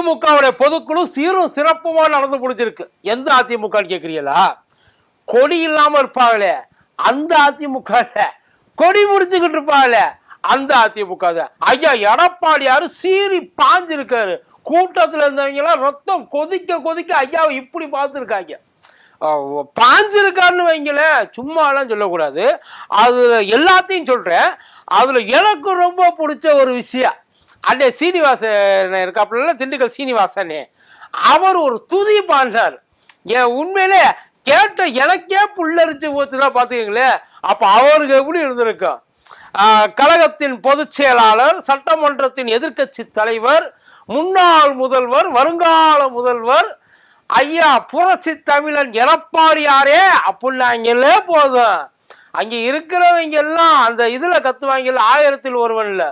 அதிமுகவுடைய பொதுக்குழு சீரும் சிறப்புமா நடந்து முடிஞ்சிருக்கு. எந்த அதிமுக கேக்குறீங்களா? கொடி இல்லாம இருப்பாங்களே அந்த அதிமுக, கொடி முடிச்சுக்கிட்டு இருப்பாங்களே அந்த அதிமுக. ஐயா எடப்பாடியாரு சீறி பாஞ்சிருக்காரு. கூட்டத்துல இருந்தவங்க எல்லாம் ரத்தம் கொதிக்க கொதிக்க ஐயாவை இப்படி பார்த்துருக்காங்க. பாஞ்சிருக்காருன்னு வைங்கள, சும்மா எல்லாம் சொல்லக்கூடாது. அதுல எல்லாத்தையும் சொல்றேன். அதுல எனக்கு ரொம்ப பிடிச்ச ஒரு விஷயம், அண்ணே சீனிவாசன் இருக்காப்புல, திண்டுக்கல் சீனிவாசன், அவர் ஒரு துதி பாண்டார். என் உண்மையிலே கேட்ட எனக்கே புல்லரிச்சு போச்சுன்னா பாத்துக்கங்களேன். அப்ப அவருக்கு எப்படி இருந்திருக்கும்? கழகத்தின் பொதுச் செயலாளர், சட்டமன்றத்தின் எதிர்கட்சி தலைவர், முன்னாள் முதல்வர், வருங்கால முதல்வர் ஐயா புரட்சி தமிழன் எடப்பாடியாரே அப்படின்னாங்களே போதும். அங்க இருக்கிறவங்க எல்லாம் அந்த இதுல கத்துவாங்கல்ல, 1000ல் ஒருவன்ல,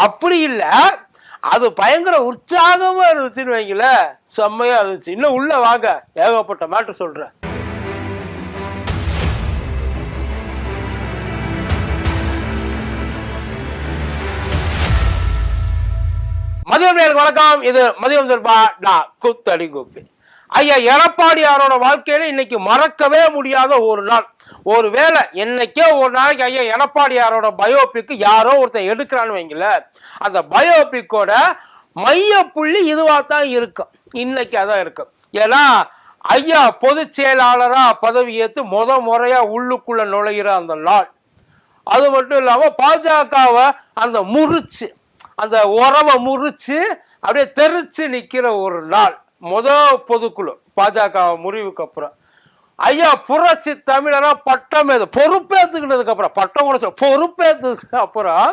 அப்படி இல்ல, அது பயங்கர உற்சாகமா இருந்துச்சுன்னு வைங்கள, செம்மையா இருந்துச்சு. இன்னும் உள்ள வாங்க, ஏகப்பட்ட மேட்டர் சொல்றேன். மதியம் வணக்கம். இது மதியம் தர்பா, நான் கூத்தடி கோப்பி. ஐயா எடப்பாடியாரோட வாழ்க்கையில இன்னைக்கு மறக்கவே முடியாத ஒரு நாள். ஒரு வேளை என்னைக்கே ஒரு நாளைக்கு ஐயா எடப்பாடியாரோட பயோபிக் யாரோ ஒருத்தர் எடுக்கிறான்னு வைங்கள, அந்த பயோபிக்கோட மைய புள்ளி இதுவா தான் இருக்கும். இன்னைக்கு அதான் இருக்கும். ஏன்னா ஐயா பொதுச் செயலாளரா பதவி ஏற்று முறையா உள்ளுக்குள்ள நுழைகிற அந்த நாள். அது மட்டும் இல்லாம பாஜகவை அந்த முறிச்சு, அந்த உறவை முறிச்சு அப்படியே தெரிச்சு நிக்கிற ஒரு நாள். பொதுக்குழு பாஜக முறிவுக்கு அப்புறம் ஐயா புரட்சி தமிழரா பட்டம் பொறுப்பேற்றுக்கிட்டதுக்கு அப்புறம், பட்டம் கூட பொறுப்பேற்றதுக்கு அப்புறம்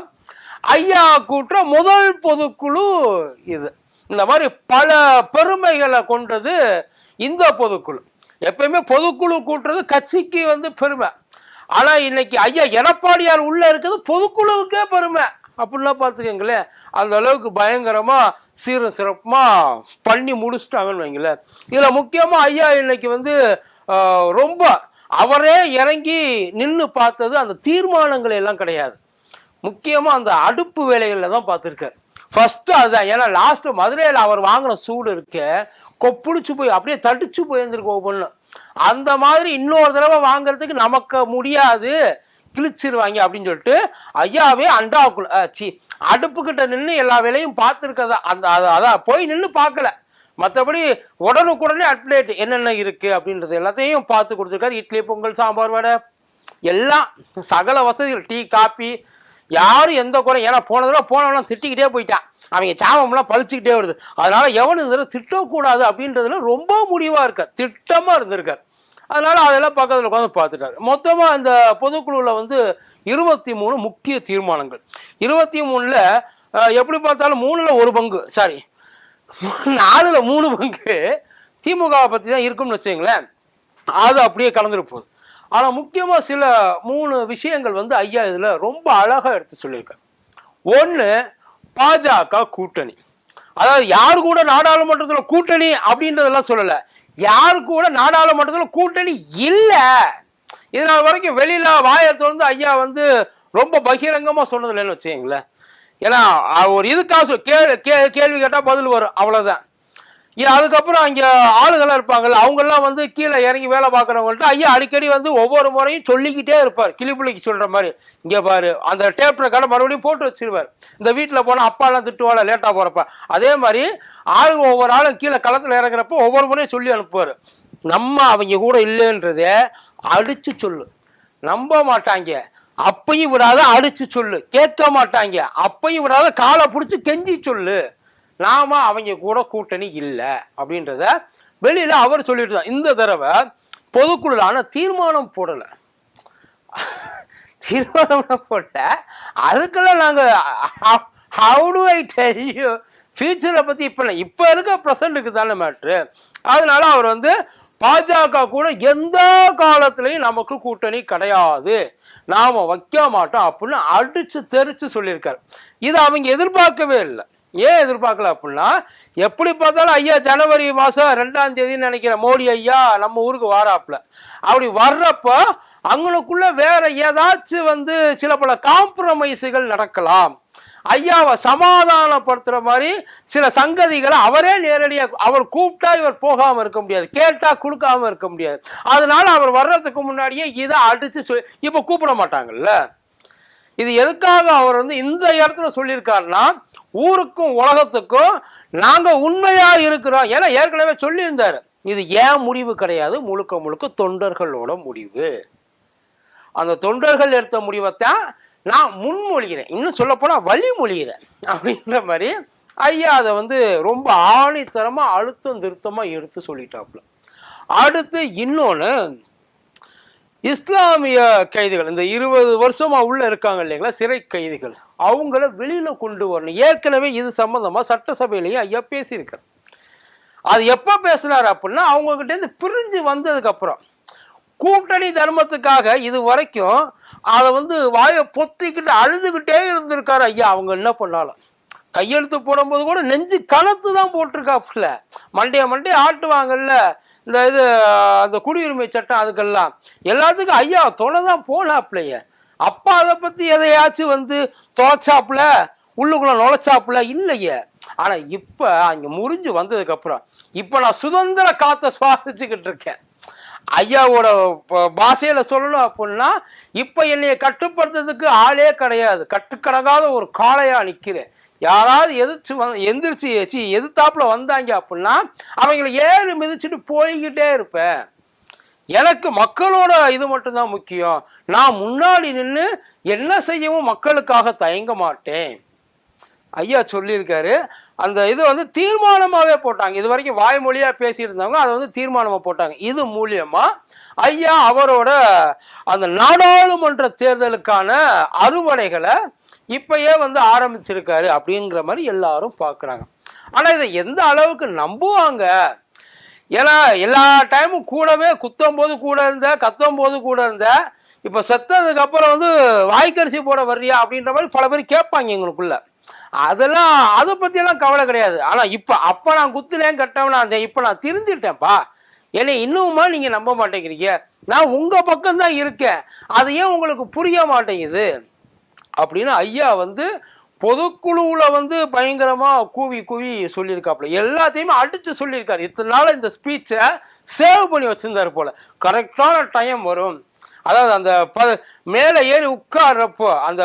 ஐயா கூட்டுற முதல் பொதுக்குழு இது. இந்த மாதிரி பல பெருமைகளை கொண்டது இந்த பொதுக்குழு. எப்பயுமே பொதுக்குழு கூட்டுறது கட்சிக்கு பெருமை. ஆனா இன்னைக்கு ஐயா எடப்பாடியார் உள்ள இருக்கிறது பொதுக்குழுவுக்கே பெருமை. அப்படின்னா பார்த்துக்கங்களேன், அந்த அளவுக்கு பயங்கரமா சீரும் சிறப்புமா பண்ணி முடிச்சுட்டாங்கன்னு வைங்களேன். இதுல முக்கியமா ஐயா இன்னைக்கு ரொம்ப அவரே இறங்கி நின்று பார்த்தது அந்த தீர்மானங்கள் எல்லாம் கிடையாது. முக்கியமா அந்த அடுப்பு வேலைகள்ல தான் பார்த்துருக்காரு. ஃபர்ஸ்ட் அதுதான். ஏன்னா லாஸ்ட் மதுரையில் அவர் வாங்கின சூடு இருக்க கொப்பிடிச்சு போய் அப்படியே தடிச்சு போயிருந்திருக்கு ஒவ்வொன்று. அந்த மாதிரி இன்னொரு தடவை வாங்குறதுக்கு நமக்கு முடியாது, கிழிச்சிருவாங்க அப்படின்னு சொல்லிட்டு ஐயாவே அண்டாவுக்குள்ள அடுப்புக்கிட்ட நின்று எல்லா வேலையும் பார்த்துருக்கதா. அதான் போய் நின்று பார்க்கல, மற்றபடி உடனுக்குடனே அப்டேட் என்னென்ன இருக்கு அப்படின்றது எல்லாத்தையும் பார்த்து கொடுத்துருக்காரு. இட்லி, பொங்கல், சாம்பார், வடை எல்லாம் சகல வசதிகள், டீ, காப்பி, யாரும் எந்த குறை. ஏன்னா போனவெல்லாம் திட்டிக்கிட்டே போயிட்டான். அவங்க சாபம்லாம் பழிச்சுக்கிட்டே வருது. அதனால எவனு திட்டக்கூடாது அப்படின்றதுல ரொம்ப முடிவா இருக்கார், திட்டமா இருந்திருக்கார். அதனால அதெல்லாம் பக்கத்தில் உட்காந்து பார்த்துட்டாரு. மொத்தமா இந்த பொதுக்குழுல 23 முக்கிய தீர்மானங்கள். 23ல் எப்படி பார்த்தாலும் 3ல் 1 பங்கு, சாரி 4ல் 3 பங்கு திமுகவை பத்தி தான் இருக்கும்னு வச்சுங்களேன். அது அப்படியே கலந்துட்டு போகுது. ஆனா முக்கியமா சில 3 விஷயங்கள் ஐயா இதுல ரொம்ப அழகா எடுத்து சொல்லியிருக்காரு. ஒண்ணு, பாஜக கூட்டணி. அதாவது யாரு கூட நாடாளுமன்றத்துல கூட்டணி அப்படின்றதெல்லாம் சொல்லல, யாரு கூட நாடாளுமன்றத்தில் கூட்டணி இல்ல. இதனால் வரைக்கும் வெளியில வாயை திறந்து ஐயா ரொம்ப பகிரங்கமா சொன்னது இல்லைன்னு வச்சுங்களேன். ஏன்னா ஒரு இதுக்காக கேள்வி கேட்டா பதில் வரும், அவ்வளவுதான். அதுக்கப்புறம் அங்க ஆளுகள்லாம் இருப்பாங்கல்ல, அவங்க எல்லாம் கீழே இறங்கி வேலை பார்க்கறவங்கள்ட்ட ஐயா அடிக்கடி ஒவ்வொரு முறையும் சொல்லிக்கிட்டே இருப்பார். கிளிப்புள்ளிக்கு சொல்ற மாதிரி, இங்க பாரு அந்த டேப் ரெக்கார்டை மறுபடியும் போட்டு வச்சிருவார். இந்த வீட்டுல போனா அப்பா எல்லாம் திட்டுவாள் லேட்டா போறப்ப. அதே மாதிரி ஆளுங்க ஒவ்வொரு ஆளும் கீழே களத்துல இறங்குறப்ப ஒவ்வொரு முறையும் சொல்லி அனுப்புவாரு. நம்ம அவங்க கூட இல்லைன்றத அடிச்சு சொல்லு, நம்ப மாட்டாங்க. அப்பையும் விடாத அடிச்சு சொல்லு, கேட்க மாட்டாங்க. அப்பையும் விடாத காலை பிடிச்சு கெஞ்சி சொல்லு, நாம அவங்க கூட கூட்டணி இல்லை அப்படின்றத வெளியில அவர் சொல்லிட்டு தான். இந்த தடவை பொதுக்குழுல தீர்மானம் போடல, தீர்மானம் போட்ட அதுக்கெல்லாம் நாங்க how do I tell you ஃபியூச்சரை பத்தி இப்ப இருக்க பிரசன்ட்டுக்கு தானே மேட்ரு. அதனால அவர் பாஜக கூட எந்த காலத்திலையும் நமக்கு கூட்டணி கிடையாது, நாம வைக்க மாட்டோம் அப்படின்னு அடிச்சு தெரிச்சு சொல்லியிருக்காரு. இது அவங்க எதிர்பார்க்கவே இல்லை. ஏன் எதிர்பார்க்கல அப்படின்னா, எப்படி பார்த்தாலும் ஐயா ஜனவரி மாசம் 2ஆம் தேதின்னு நினைக்கிற மோடி ஐயா நம்ம ஊருக்கு வாராப்புல. அப்படி வர்றப்ப அங்களுக்குள்ள வேற ஏதாச்சும் சில பல காம்ப்ரமைஸுகள் நடக்கலாம். ஐயாவை சமாதானப்படுத்துற மாதிரி சில சங்கதிகளை அவரே நேரடியாக அவர் கூப்பிட்டா இவர் போகாம இருக்க முடியாது, கேட்டா கொடுக்காம இருக்க முடியாது. அதனால அவர் வர்றதுக்கு முன்னாடியே இதை அடிச்சு சொல்லி இப்ப கூப்பிட மாட்டாங்கல்ல. இது எதுக்காக அவர் வந்து இந்த இடத்துல சொல்லியிருக்காருன்னா, ஊருக்கும் உலகத்துக்கும் நாங்க உண்மையா இருக்கிறோம். ஏன்னா ஏற்கனவே சொல்லியிருந்தாரு, இது ஏன் முடிவு கிடையாது, முழுக்க முழுக்க தொண்டர்களோட முடிவு. அந்த தொண்டர்கள் எடுத்த முடிவைத்தான் நான் முன்மொழிகிறேன், இன்னும் சொல்ல போனா வழிமொழிகிறேன் அப்படின்ற மாதிரி ஐயா அதை வந்து ரொம்ப ஆணித்தரமா அழுத்தம் திருத்தமா எடுத்து சொல்லிட்டாப்புல. அடுத்து இன்னொன்னு, இஸ்லாமிய கைதிகள் இந்த 20 வருஷமா உள்ள இருக்காங்க இல்லைங்களா, சிறை கைதிகள், அவங்கள வெளியில கொண்டு வரணும். ஏற்கனவே இது சம்பந்தமா சட்டசபையிலையும் ஐயா பேசியிருக்காரு. அது எப்ப பேசினார் அப்படின்னா, அவங்க கிட்ட இருந்து பிரிஞ்சு வந்ததுக்கு அப்புறம். கூட்டணி தர்மத்துக்காக இது வரைக்கும் அதை வந்து வாயை பொத்திக்கிட்டு அழுதுகிட்டே இருந்திருக்காரு ஐயா. அவங்க என்ன பண்ணாலும் கையெழுத்து போடும்போது கூட நெஞ்சு கணத்து தான் போட்டிருக்காப்புல. மண்டைய ஆட்டுவாங்கல்ல இந்த இது அந்த குடியுரிமை சட்டம், அதுக்கெல்லாம் எல்லாத்துக்கும் ஐயா தொலை தான் போனாப்புலையே. அப்பா அதை பத்தி எதையாச்சும் வந்து தொலைச்சாப்புல, உள்ளுக்குள்ள நுழைச்சாப்புல இல்லையே. ஆனா இப்ப அங்க முறிஞ்சு வந்ததுக்கு அப்புறம் இப்ப நான் சுதந்திர காத்த சுவாசிச்சுக்கிட்டு இருக்கேன். ஐயாவோட பாஷையில சொல்லணும் அப்படின்னா, இப்ப என்னைய கட்டுப்படுத்துறதுக்கு ஆளே கிடையாது, கட்டுக்கடங்காத ஒரு காளையா நிக்கிறேன். யாராவது எந்திரிச்சு எதிர்த்தாப்புல வந்தாங்க அப்படின்னா அவங்களை ஏறி மிதிச்சுட்டு போய்கிட்டே இருப்பேன். எனக்கு மக்களோட இது மட்டும்தான் முக்கியம். நான் முன்னாடி நின்று என்ன செய்யவும் மக்களுக்காக தயங்க மாட்டேன் ஐயா சொல்லியிருக்காரு. அந்த இது வந்து தீர்மானமாகவே போட்டாங்க. இது வரைக்கும் வாய்மொழியாக பேசிட்டு இருந்தவங்க அதை வந்து தீர்மானமாக போட்டாங்க. இது மூலியமா ஐயா அவரோட அந்த நாடாளுமன்ற தேர்தலுக்கான அறுவடைகளை இப்பயே வந்து ஆரம்பிச்சிருக்காரு அப்படிங்கிற மாதிரி எல்லாரும் பார்க்குறாங்க. ஆனால் இதை எந்த அளவுக்கு நம்புவாங்க? ஏன்னா எல்லா டைமும் கூடவே குத்தும் போது கூட இருந்த, கத்தும் போது கூட இருந்த, இப்போ செத்ததுக்கு அப்புறம் வந்து வாய்க்கரிசி போட வர்றியா அப்படின்ற மாதிரி பல பேர் கேட்பாங்க எங்களுக்குள்ள. அதெல்லாம் அதை பற்றியெல்லாம் கவலை கிடையாது. ஆனால் இப்போ அப்போ நான் குத்துலேன் கட்டவனா இருந்தேன், இப்போ நான் திருந்திட்டேன்ப்பா, என்னை இன்னுமா நீங்கள் நம்ப மாட்டேங்கிறீங்க, நான் உங்கள் பக்கம்தான் இருக்கேன், அது ஏன் உங்களுக்கு புரிய மாட்டேங்குது அப்படின்னு ஐயா வந்து பொதுக்குழுவுல வந்து பயங்கரமா கூவி சொல்லியிருக்காப்புல. எல்லாத்தையுமே அடிச்சு சொல்லியிருக்காரு. இத்தனை நாள் இந்த ஸ்பீச்சை சேவ் பண்ணி வச்சிருந்தாரு போல. கரெக்டான டைம் வரும், அதாவது அந்த மேலே ஏறி உட்கார்றப்போ அந்த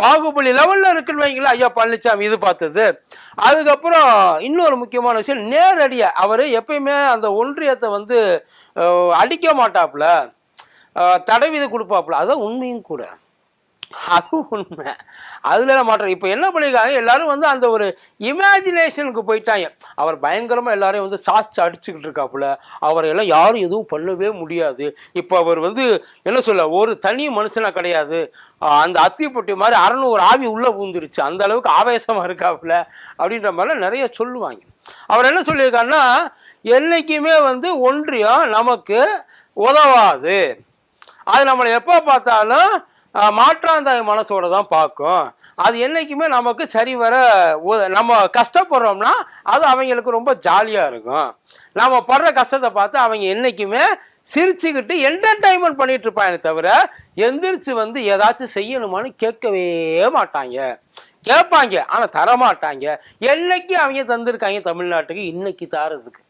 பாகுபலி லெவல்ல இருக்குன்னு வைங்களா ஐயா பழனிசாமி இது பார்த்தது. அதுக்கப்புறம் இன்னொரு முக்கியமான விஷயம், நேரடியா அவரு எப்பயுமே அந்த ஒன்றியத்தை வந்து அடிக்க மாட்டாப்புல, தடவிது கொடுப்பாப்புல. அதான் உண்மையும் கூட, அதுவும் உண்மை, அதுல மாற்றம். இப்ப என்ன பண்ணிருக்காங்க, எல்லாரும் வந்து அந்த ஒரு இமேஜினேஷனுக்கு போயிட்டாங்க. அவர் பயங்கரமா எல்லாரையும் வந்து சாட்சி அடிச்சுக்கிட்டு இருக்காப்புல, அவரை எல்லாம் யாரும் எதுவும் பண்ணவே முடியாது. இப்ப அவர் வந்து என்ன சொல்ல, ஒரு தனி மனுஷனா கிடையாது, அந்த அத்திப்பட்டி மாதிரி 600 ஆவி உள்ள பூந்துருச்சு, அந்த அளவுக்கு ஆவேசமா இருக்காப்புல அப்படின்ற மாதிரிலாம் நிறைய சொல்லுவாங்க. அவர் என்ன சொல்லியிருக்காருன்னா, என்னைக்குமே வந்து ஒன்றியம் நமக்கு உதவாது, அது நம்மளை எப்போ பார்த்தாலும் மாற்றாந்தாய் மனசோட தான் பார்க்கும், அது என்னைக்குமே நமக்கு சரி வர, நம்ம கஷ்டப்படுறோம்னா அது அவங்களுக்கு ரொம்ப ஜாலியாக இருக்கும், நம்ம படுற கஷ்டத்தை பார்த்து அவங்க என்னைக்குமே சிரிச்சுக்கிட்டு என்டர்டைன்மெண்ட் பண்ணிட்டு இருப்பாங்க தவிர எந்திரிச்சு வந்து ஏதாச்சும் செய்யணுமான்னு கேட்கவே மாட்டாங்க. கேட்பாங்க ஆனால் தரமாட்டாங்க. என்னைக்கு அவங்க தந்திருக்காங்க தமிழ்நாட்டுக்கு, இன்னைக்கு தாரதுக்கு.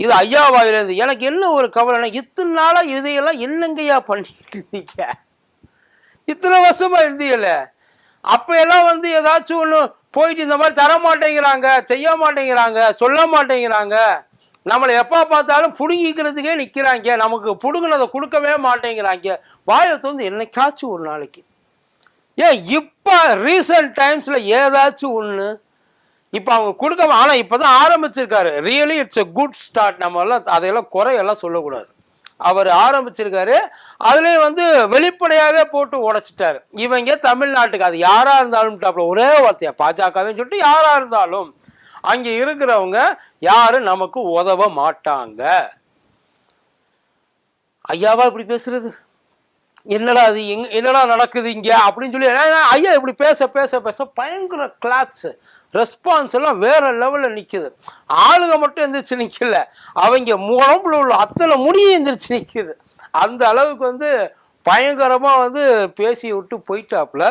இது ஐயா வாயிலிருந்து எனக்கு என்ன ஒரு கவலைன்னா, இத்தனை நாளா இதையெல்லாம் என்னங்கய்யா பண்ணிக்கிட்டு இருந்தீங்க, இத்தனை வருஷமா இருந்தீங்கல்ல, அப்ப எல்லாம் வந்து ஏதாச்சும் ஒண்ணு போயிட்டு இந்த மாதிரி தர மாட்டேங்கிறாங்க, செய்ய மாட்டேங்கிறாங்க, சொல்ல மாட்டேங்கிறாங்க, நம்மளை எப்ப பார்த்தாலும் புடுங்கிக்கிறதுக்கே நிக்கிறாங்க, நமக்கு புடுங்கினதை கொடுக்கவே மாட்டேங்கிறாங்க, வாயத்தை வந்து என்னைக்காச்சும் ஒரு நாளைக்கு. ஏன் இப்ப ரீசன்ட் டைம்ஸ்ல ஏதாச்சும் ஒண்ணு இப்ப அவங்க கொடுக்க, ஆனா இப்பதான் ஆரம்பிச்சிருக்காரு. Really it's a good start. நம்ம எல்லாம் அதையெல்லாம் குறையெல்லாம் சொல்லக்கூடாது. அவர் ஆரம்பிச்சிருக்காரு, அதுலயும் வந்து வெளிப்படையாவே போட்டு உடைச்சிட்டாரு. இவங்க தமிழ்நாட்டுக்கு அது யாரா இருந்தாலும் ஒரே வார்த்தையா பாஜகவேன்னு சொல்லிட்டு யாரா இருந்தாலும் அங்க இருக்கிறவங்க யாரும் நமக்கு உதவ மாட்டாங்க. ஐயாவா இப்படி பேசுறது, என்னடா அது என்னடா நடக்குது இங்க அப்படின்னு சொல்லி ஐயா இப்படி பேச பேச பேச பயங்கர கிளாப்ஸ் ரெஸ்பான்ஸ் எல்லாம் வேற லெவல்ல நிக்குது. ஆளுங்க மட்டும் எந்திரிச்சு நிக்கல, அவங்க உடம்புல உள்ள அத்தனை முடியும் எந்திரிச்சு நிக்குது. அந்த அளவுக்கு வந்து பயங்கரமா வந்து பேசி விட்டு போயிட்டாப்புல.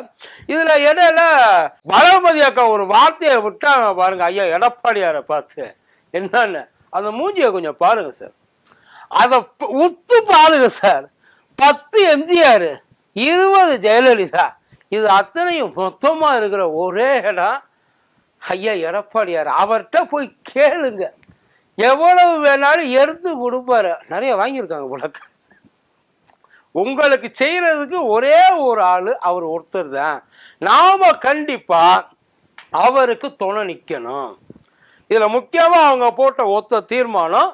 இதுல இடையில வளர்மதி அக்கா ஒரு வார்த்தையை விட்டாங்க பாருங்க ஐயா எடப்பாடியாரை பார்த்து. என்னன்னு அந்த மூஞ்சியை கொஞ்சம் பாருங்க சார், அதை உத்து பாருங்க சார். 10 எம்ஜிஆர், 20 ஜெயலலிதா, இது அத்தனையும் மொத்தமா இருக்கிற ஒரே இடம் ஐயா எடப்பாடியார். அவர்கிட்ட போய் கேளுங்க, எவ்வளவு வேணாலும் எடுத்து கொடுப்பாரு. நிறைய வாங்கியிருக்காங்க உலக. உங்களுக்கு செய்யறதுக்கு ஒரே ஒரு ஆளு அவர் ஒருத்தர் தான். நாம கண்டிப்பா அவருக்கு துணை நிக்கணும். இதுல முக்கியமா அவங்க போட்ட ஒத்த தீர்மானம்,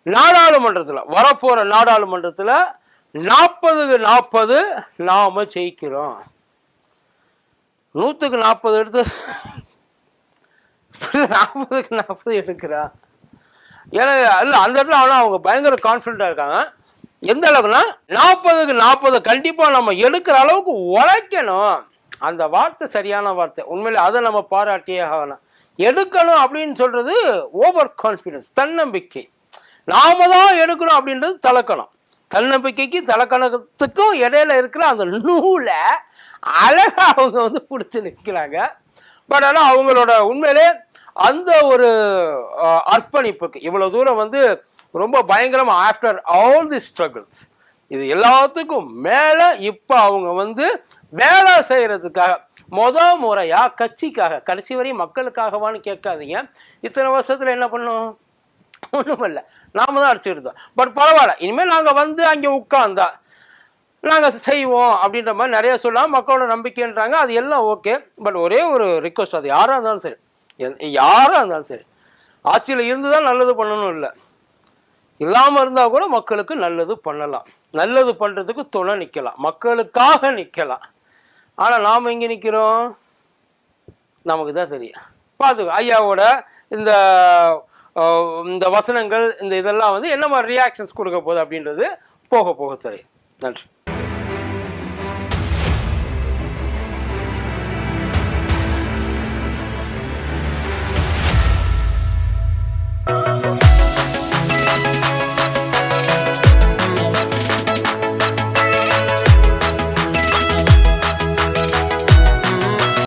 நாடாளுமன்றத்துல வரப்போற நாடாளுமன்றத்துல 40க்கு 40 நாம ஜெயிக்கிறோம். 100க்கு 40 எடுத்து 40க்கு 40 எடுக்கிறா. ஏன்னா இல்ல அந்த இடத்துல ஆனா அவங்க பயங்கர கான்ஃபிடண்டா இருக்காங்க. எந்த அளவுக்குன்னா 40க்கு 40 கண்டிப்பா நம்ம எடுக்கிற அளவுக்கு உழைக்கணும். அந்த வார்த்தை சரியான வார்த்தை. உண்மையில அதை நம்ம பாராட்டியே ஆகணும். எடுக்கணும் அப்படின்னு சொல்றது ஓவர் கான்ஃபிடன்ஸ், தன்னம்பிக்கை. நாம தான் எடுக்கணும் அப்படின்றது தலக்கணம். தன்னம்பிக்கைக்கு தலக்கணத்துக்கும் இடையில இருக்கிற அந்த நூலை அழகா அவங்க வந்து பிடிச்சி நிற்கிறாங்க. பட் ஆனால் அவங்களோட உண்மையிலே அந்த ஒரு அர்ப்பணிப்புக்கு இவ்வளவு தூரம் வந்து ரொம்ப பயங்கரமா ஆஃப்டர் ஆல் தி ஸ்ட்ரகிள்ஸ், இது எல்லாத்துக்கும் மேல இப்ப அவங்க வந்து வேலை செய்யறதுக்காக முறையா கட்சிக்காக, கடைசி வரையும் மக்களுக்காகவான்னு கேட்காதீங்க. இத்தனை வருஷத்துல என்ன பண்ணும்? ஒண்ணும் இல்லை, நாம தான் அடிச்சுக்கிட்டோம். பட் பரவாயில்ல, இனிமேல் நாங்க வந்து அங்கே உட்கார்ந்தா நாங்க செய்வோம் அப்படின்ற மாதிரி நிறைய சொல்லலாம். மக்களோட நம்பிக்கைன்றாங்க, அது எல்லாம் ஓகே. பட் ஒரே ஒரு ரிக்வஸ்ட், அது யாரா இருந்தாலும் சரி, யாரா இருந்தாலும் சரி, ஆட்சியில் இருந்துதான் நல்லது பண்ணணும் இல்லை, இல்லாம இருந்தா கூட மக்களுக்கு நல்லது பண்ணலாம். நல்லது பண்றதுக்கு துணை நிக்கலாம், மக்களுக்காக நிக்கலாம். ஆனா நாம எங்க நிக்கிறோம் நமக்கு தான் தெரியும். பார்த்து ஐயாவோட இந்த வசனங்கள், இந்த இதெல்லாம் வந்து என்ன மாதிரி ரியாக்ஷன்ஸ் கொடுக்க போகுது அப்படின்றது போக போக தெரியும். நன்றி.